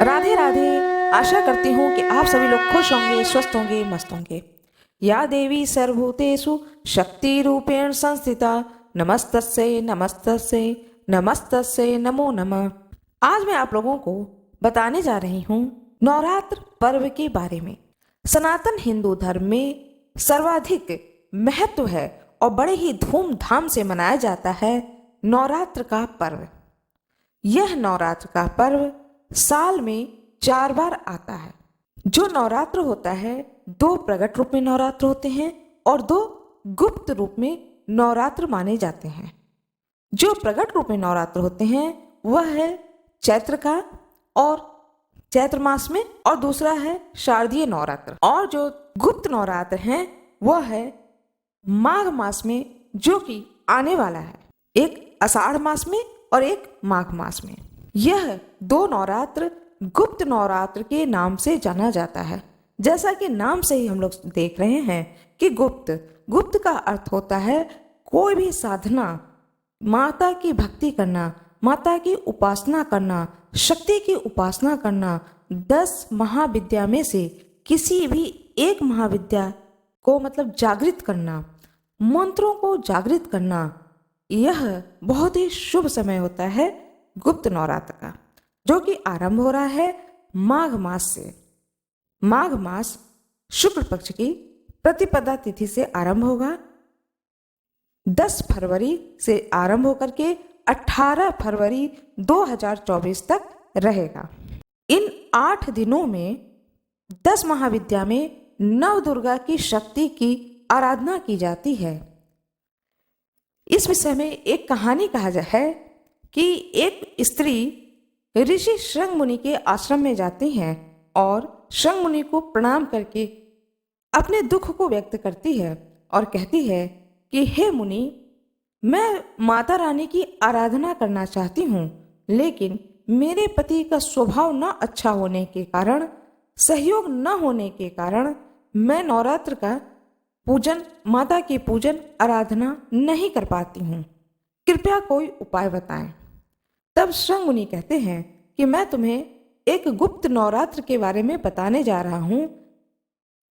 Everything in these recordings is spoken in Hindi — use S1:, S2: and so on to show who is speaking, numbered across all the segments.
S1: राधे राधे। आशा करती हूँ कि आप सभी लोग खुश होंगे, स्वस्थ होंगे, मस्त होंगे। या देवी सर्वभूतेषु शक्ति रूपेण संस्थिता नमस्तस्यै नमस्तस्यै नमस्तस्यै नमो नमः। आज मैं आप लोगों को बताने जा रही हूँ नवरात्र पर्व के बारे में। सनातन हिंदू धर्म में सर्वाधिक महत्व है और बड़े ही धूमधाम से मनाया जाता है नवरात्र का पर्व। यह नवरात्र का पर्व साल में 4 बार आता है। जो नवरात्र होता है 2 प्रकट रूप में नवरात्र होते हैं और 2 गुप्त रूप में नवरात्र माने जाते हैं। जो प्रकट रूप में नवरात्र होते हैं वह है चैत्र का और चैत्र मास में, और दूसरा है शारदीय नवरात्र। और जो गुप्त नवरात्र हैं वह है माघ मास में, जो कि आने वाला है, एक आषाढ़ मास में और एक माघ मास में। यह 2 नवरात्र गुप्त नवरात्र के नाम से जाना जाता है। जैसा कि नाम से ही हम लोग देख रहे हैं कि गुप्त का अर्थ होता है कोई भी साधना, माता की भक्ति करना, माता की उपासना करना, शक्ति की उपासना करना। 10 महाविद्या में से किसी भी एक महाविद्या को मतलब जागृत करना, मंत्रों को जागृत करना, यह बहुत ही शुभ समय होता है गुप्त नवरात्र का, जो कि आरंभ हो रहा है माघ मास से। माघ मास शुक्ल पक्ष की प्रतिपदा तिथि से आरंभ होगा। 10 फरवरी से आरंभ होकर के 18 फरवरी 2024 तक रहेगा। इन 8 दिनों में 10 महाविद्या में नव दुर्गा की शक्ति की आराधना की जाती है। इस विषय में एक कहानी कहा है कि एक स्त्री ऋषि शृंग मुनि के आश्रम में जाती हैं और शृंग मुनि को प्रणाम करके अपने दुख को व्यक्त करती है और कहती है कि हे मुनि, मैं माता रानी की आराधना करना चाहती हूँ, लेकिन मेरे पति का स्वभाव न अच्छा होने के कारण, सहयोग न होने के कारण मैं नवरात्र का पूजन, माता की पूजन आराधना नहीं कर पाती हूँ। कृपया कोई उपाय बताएं। तब शृंग मुनि कहते हैं कि मैं तुम्हें एक गुप्त नवरात्र के बारे में बताने जा रहा हूँ।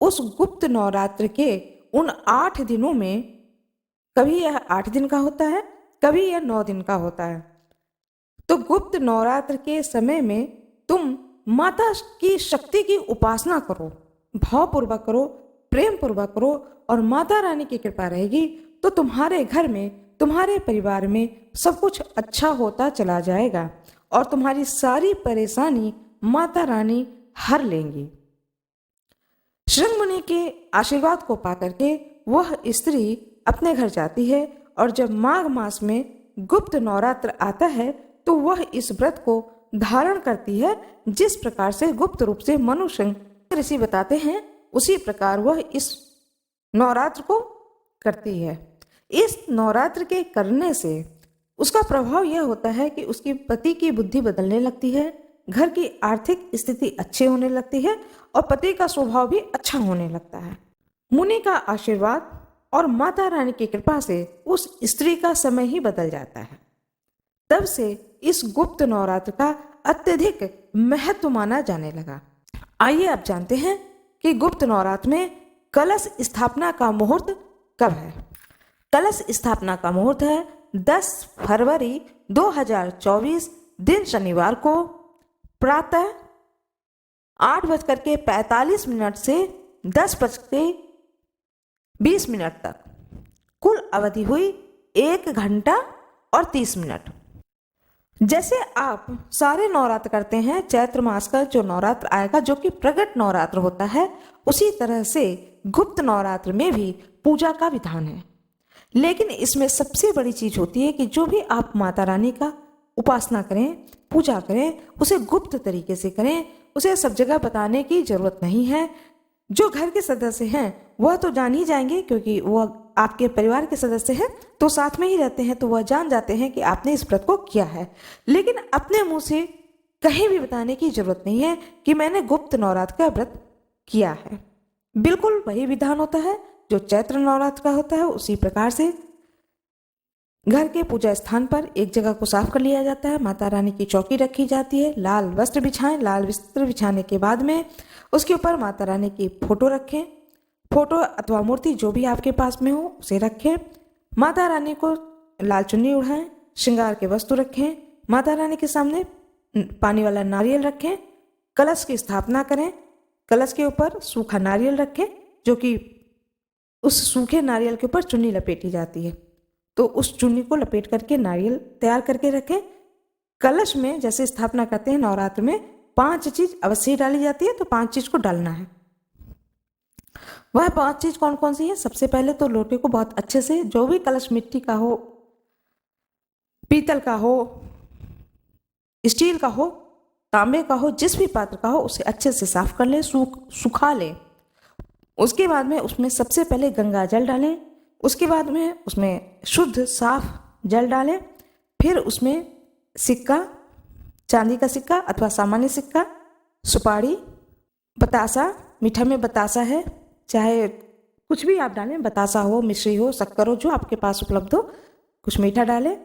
S1: उस गुप्त नवरात्र के उन 8 दिनों में कभी यह 8 दिन का होता है, कभी यह 9 दिन का होता है। तो गुप्त नवरात्र के समय में तुम माता की शक्ति की उपासना करो, भावपूर्वक करो, प्रेम पूर्वक करो, और माता रानी की कृपा रहेगी तो तुम्हारे घर में, तुम्हारे परिवार में सब कुछ अच्छा होता चला जाएगा और तुम्हारी सारी परेशानी माता रानी हर लेंगी। शृंग मुनि के आशीर्वाद को पाकर के वह स्त्री अपने घर जाती है और जब माघ मास में गुप्त नवरात्र आता है तो वह इस व्रत को धारण करती है। जिस प्रकार से गुप्त रूप से मनुष्य ऋषि बताते हैं उसी प्रकार वह इस नवरात्र को करती है। इस नवरात्र के करने से उसका प्रभाव यह होता है कि उसकी पति की बुद्धि बदलने लगती है, घर की आर्थिक स्थिति अच्छी होने लगती है और पति का स्वभाव भी अच्छा होने लगता है। मुनि का आशीर्वाद और माता रानी की कृपा से उस स्त्री का समय ही बदल जाता है। तब से इस गुप्त नवरात्र का अत्यधिक महत्व माना जाने लगा। आइए अब जानते हैं कि गुप्त नवरात्र में कलश स्थापना का मुहूर्त कब है। कलश स्थापना का मुहूर्त है 10 फरवरी 2024 दिन शनिवार को प्रातः 8:45 से 10:20 तक। कुल अवधि हुई 1 घंटा और 30 मिनट। जैसे आप सारे नवरात्र करते हैं, चैत्र मास का जो नवरात्र आएगा जो कि प्रगट नवरात्र होता है, उसी तरह से गुप्त नवरात्र में भी पूजा का विधान है। लेकिन इसमें सबसे बड़ी चीज होती है कि जो भी आप माता रानी का उपासना करें, पूजा करें, उसे गुप्त तरीके से करें। उसे सब जगह बताने की जरूरत नहीं है। जो घर के सदस्य हैं वह तो जान ही जाएंगे, क्योंकि वह आपके परिवार के सदस्य हैं तो साथ में ही रहते हैं, तो वह जान जाते हैं कि आपने इस व्रत को किया है। लेकिन अपने मुंह से कहीं भी बताने की जरूरत नहीं है कि मैंने गुप्त नवरात्र का व्रत किया है। बिल्कुल वही विधान होता है जो चैत्र नवरात्र का होता है। उसी प्रकार से घर के पूजा स्थान पर एक जगह को साफ कर लिया जाता है। माता रानी की चौकी रखी जाती है। लाल वस्त्र बिछाएं। लाल वस्त्र बिछाने के बाद में उसके ऊपर माता रानी की फोटो रखें। फोटो अथवा मूर्ति जो भी आपके पास में हो उसे रखें। माता रानी को लाल चुन्नी उड़ाएं। श्रृंगार के वस्तु रखें। माता रानी के सामने पानी वाला नारियल रखें। कलश की स्थापना करें। कलश के ऊपर सूखा नारियल रखें, जो कि उस सूखे नारियल के ऊपर चुन्नी लपेटी जाती है, तो उस चुन्नी को लपेट करके नारियल तैयार करके रखें। कलश में जैसे स्थापना करते हैं नवरात्र में 5 चीज अवश्य डाली जाती है, तो 5 चीज को डालना है। वह 5 चीज कौन कौन सी है? सबसे पहले तो लोटे को बहुत अच्छे से, जो भी कलश मिट्टी का हो, पीतल का हो, स्टील का हो, तांबे का हो, जिस भी पात्र का हो, उसे अच्छे से साफ कर लें, सुखा लें। उसके बाद में उसमें सबसे पहले गंगा जल डालें। उसके बाद में उसमें शुद्ध साफ जल डालें। फिर उसमें सिक्का, चांदी का सिक्का अथवा सामान्य सिक्का, सुपारी, बतासा, मीठा में बतासा है, चाहे कुछ भी आप डालें, बतासा हो, मिश्री हो, शक्कर हो, जो आपके पास उपलब्ध हो, कुछ मीठा डालें।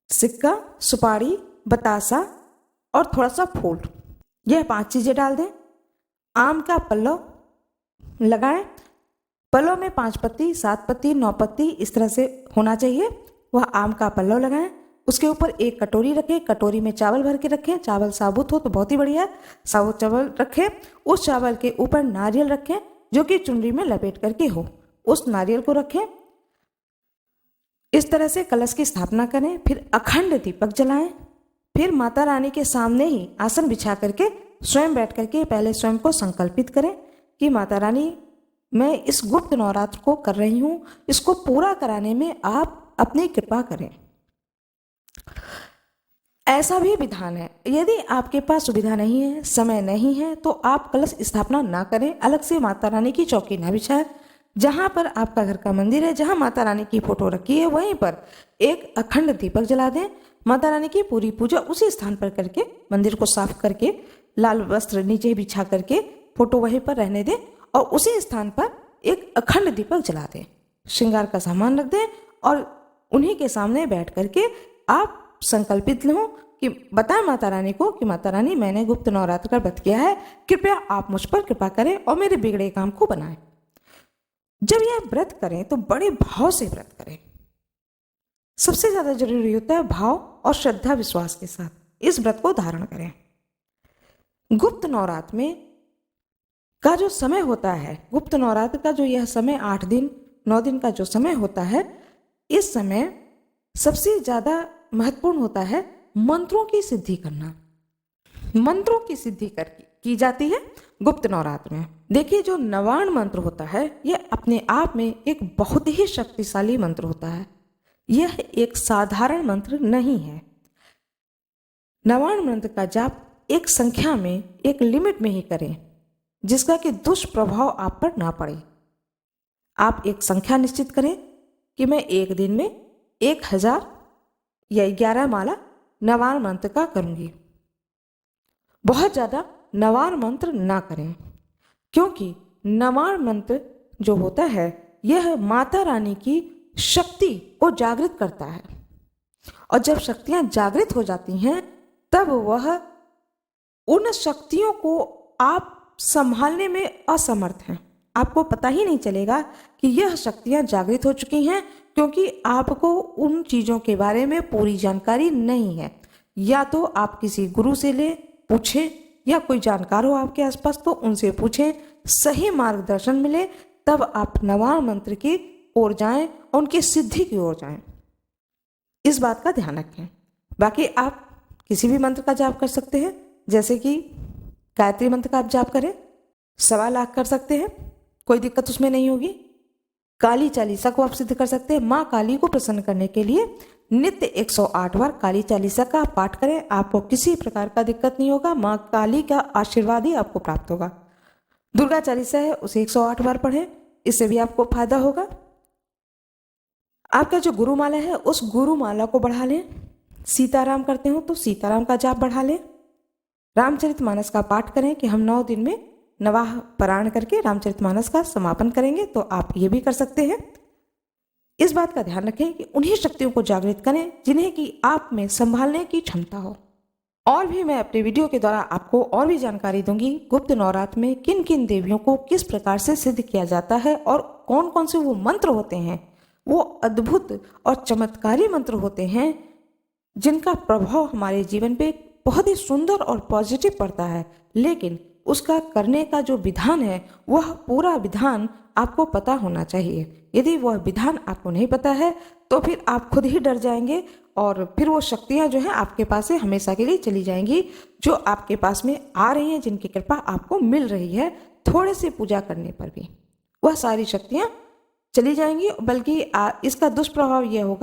S1: सिक्का, सुपारी, बतासा और थोड़ा सा फूल, यह 5 चीज़ें डाल दें। आम का पल्लव लगाएं। पल्लव में 5 पत्ती, 7 पत्ती, 9 पत्ती इस तरह से होना चाहिए। वह आम का पल्लव लगाएं। उसके ऊपर एक कटोरी रखें। कटोरी में चावल भर के रखें। चावल साबुत हो तो बहुत ही बढ़िया, साबुत चावल रखें। उस चावल के ऊपर नारियल रखें, जो कि चुनरी में लपेट करके हो। उस नारियल को रखें। इस तरह से कलश की स्थापना करें। फिर अखंड दीपक जलाएं। फिर माता रानी के सामने ही आसन बिछा करके स्वयं बैठ करके पहले स्वयं को संकल्पित करें कि माता रानी, मैं इस गुप्त नवरात्र को कर रही हूँ, इसको पूरा कराने में आप अपनी कृपा करें। ऐसा भी विधान है, यदि आपके पास सुविधा नहीं है, समय नहीं है, तो आप कलश स्थापना ना करें, अलग से माता रानी की चौकी ना बिछाएं। जहां पर आपका घर का मंदिर है, जहां माता रानी की फोटो रखी है, वहीं पर एक अखंड दीपक जला दें। माता रानी की पूरी पूजा उसी स्थान पर करके, मंदिर को साफ करके, लाल वस्त्र नीचे बिछा करके फोटो वहीं पर रहने दें और उसी स्थान पर एक अखंड दीपक जला दें। श्रृंगार का सामान रख दें और उन्हीं के सामने बैठ करके आप संकल्पित लो कि बताएं माता रानी को कि माता रानी, मैंने गुप्त नवरात्र का व्रत किया है, कृपया आप मुझ पर कृपा करें और मेरे बिगड़े काम को बनाएं। जब यह व्रत करें तो बड़े भाव से व्रत करें। सबसे ज्यादा जरूरी होता है भाव और श्रद्धा विश्वास के साथ इस व्रत को धारण करें। गुप्त नवरात्र में का जो समय होता है, गुप्त नवरात्र का जो यह समय 8 दिन 9 दिन का जो समय होता है, इस समय सबसे ज्यादा महत्वपूर्ण होता है मंत्रों की सिद्धि करना। मंत्रों की सिद्धि की जाती है गुप्त नवरात्र में। देखिए, जो नवार्ण मंत्र होता है, यह अपने आप में एक बहुत ही शक्तिशाली मंत्र होता है। यह एक साधारण मंत्र नहीं है। नवार्ण मंत्र का जाप एक संख्या में, एक लिमिट में ही करें, जिसका कि दुष्प्रभाव आप पर ना पड़े। आप एक संख्या निश्चित करें कि मैं एक दिन में 1000 या 11 माला नवार्ण मंत्र का करूंगी। बहुत ज्यादा नवार्ण मंत्र ना करें, क्योंकि नवार्ण मंत्र जो होता है, यह माता रानी की शक्ति को जागृत करता है, और जब शक्तियां जागृत हो जाती हैं, तब वह उन शक्तियों को आप संभालने में असमर्थ हैं। आपको पता ही नहीं चलेगा कि यह शक्तियां जागृत हो चुकी हैं, क्योंकि आपको उन चीजों के बारे में पूरी जानकारी नहीं है। या तो आप किसी गुरु से ले पूछें, या कोई जानकार हो आपके आसपास तो उनसे पूछें, सही मार्गदर्शन मिले तब आप नवार्ण मंत्र की ओर जाएं और उनकी सिद्धि की ओर जाएं। इस बात का ध्यान रखें। बाकी आप किसी भी मंत्र का जाप कर सकते हैं, जैसे कि गायत्री मंत्र का आप जाप करें, 1.25 लाख कर सकते हैं, कोई दिक्कत उसमें नहीं होगी। काली चालीसा को आप सिद्ध कर सकते हैं। माँ काली को प्रसन्न करने के लिए नित्य 108 बार काली चालीसा का पाठ करें, आपको किसी प्रकार का दिक्कत नहीं होगा। माँ काली का आशीर्वाद ही आपको प्राप्त होगा। दुर्गा चालीसा है, उसे 108 बार पढ़ें, इससे भी आपको फायदा होगा। आपका जो गुरुमाला है, उस गुरुमाला को बढ़ा लें। सीताराम करते हो तो सीताराम का जाप बढ़ा लें। रामचरितमानस का पाठ करें कि हम 9 दिन में नवाह पारायण करके रामचरितमानस का समापन करेंगे, तो आप ये भी कर सकते हैं। इस बात का ध्यान रखें कि उन्हीं शक्तियों को जागृत करें जिन्हें कि आप में संभालने की क्षमता हो। और भी मैं अपने वीडियो के द्वारा आपको और भी जानकारी दूंगी गुप्त नवरात्र में किन किन देवियों को किस प्रकार से सिद्ध किया जाता है और कौन कौन से वो मंत्र होते हैं, वो अद्भुत और चमत्कारी मंत्र होते हैं जिनका प्रभाव हमारे जीवन पे बहुत ही सुंदर और पॉजिटिव पड़ता है। लेकिन उसका करने का जो विधान है वह पूरा विधान आपको पता होना चाहिए। यदि वह विधान आपको नहीं पता है तो फिर आप खुद ही डर जाएंगे और फिर वो शक्तियां जो हैं आपके पास से हमेशा के लिए चली जाएंगी, जो आपके पास में आ रही हैं, जिनकी कृपा आपको मिल रही है। थोड़े से पूजा करने पर भी वह सारी शक्तियां चली जाएंगी, बल्कि इसका दुष्प्रभाव यह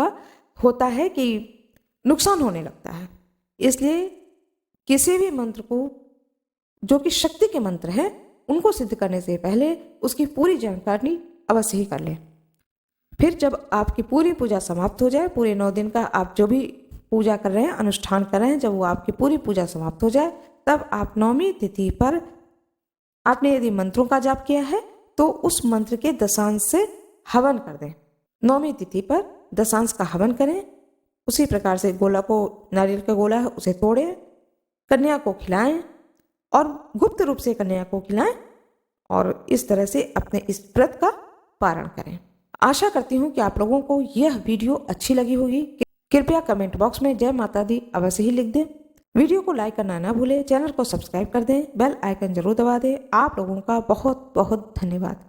S1: होता है कि नुकसान होने लगता है। इसलिए किसी भी मंत्र को जो कि शक्ति के मंत्र हैं उनको सिद्ध करने से पहले उसकी पूरी जानकारी अवश्य ही कर लें। फिर जब आपकी पूरी पूजा समाप्त हो जाए, पूरे 9 दिन का आप जो भी पूजा कर रहे हैं, अनुष्ठान कर रहे हैं, जब वो आपकी पूरी पूजा समाप्त हो जाए तब आप 9वीं तिथि पर आपने यदि मंत्रों का जाप किया है तो उस मंत्र के दशांश से हवन कर दें। 9वीं तिथि पर दशांश का हवन करें। उसी प्रकार से गोला को, नारियल का गोला है उसे तोड़ें, कन्या को खिलाएं और गुप्त रूप से कन्या को खिलाएं और इस तरह से अपने इस व्रत का पारण करें। आशा करती हूँ कि आप लोगों को यह वीडियो अच्छी लगी होगी। कृपया कमेंट बॉक्स में जय माता दी अवश्य ही लिख दें। वीडियो को लाइक करना ना भूलें, चैनल को सब्सक्राइब कर दें, बेल आइकन जरूर दबा दें। आप लोगों का बहुत बहुत धन्यवाद।